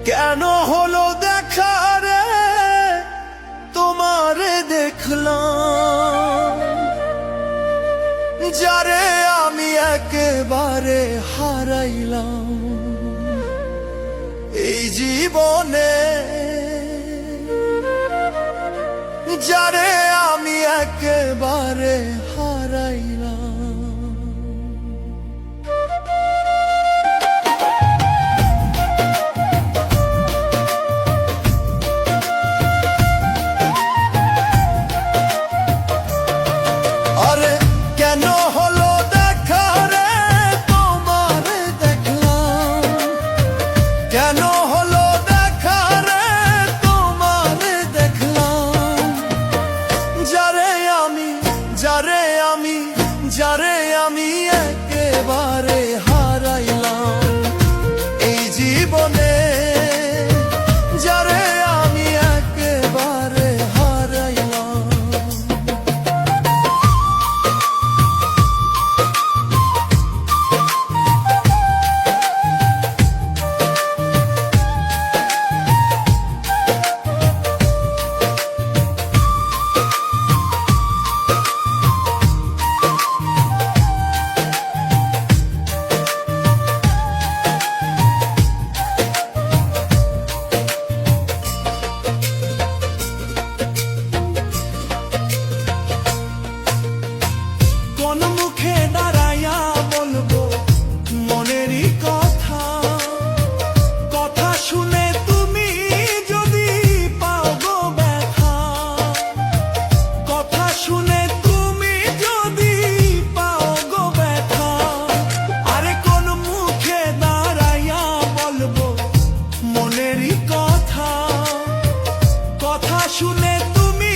কেন হলো দেখা রে তোমারে দেখলাম, যারে আমি একেবারে হারাইলাম এই জীবনে, যারে আমি একেবারে হারাইলাম। আরে কেন হলো দেখা রে তোমারে দেখলাম, কেন হলো দেখা রে তোমারে দেখলাম, যারে আমি একেবারে হারাইলাম এই জীবনে, যারে আমি একেবারে হারাইলাম। কোন মুখে দাঁড়াইয়া বলবো মনেরই কথা, কথা শুনে তুমি যদি পাও গো ব্যথা, কথা শুনে তুমি যদি পাও গো ব্যথা। আরে কোন মুখে দাঁড়াইয়া বলবো মনেরই কথা, কথা শুনে তুমি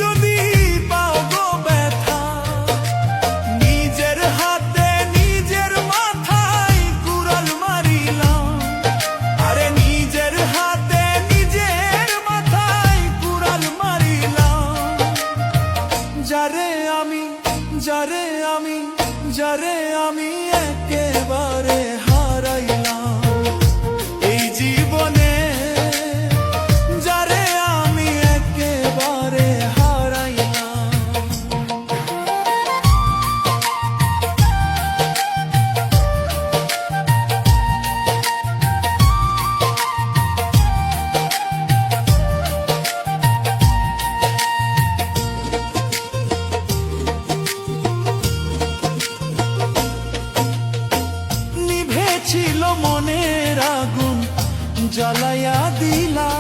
যদি পাও গো ব্যথা, নিজের হাতে নিজের মাথায় কুড়াল মারিলাম। আরে নিজের হাতে নিজের মাথায় কুড়াল মারিলাম, যারে আমি একেবারে হারাইলাম এই জীবনে, যারে আমি একেবারে হারাইলাম। নিভেছিল মনের আগুন জ্বালাইয়া দিলা,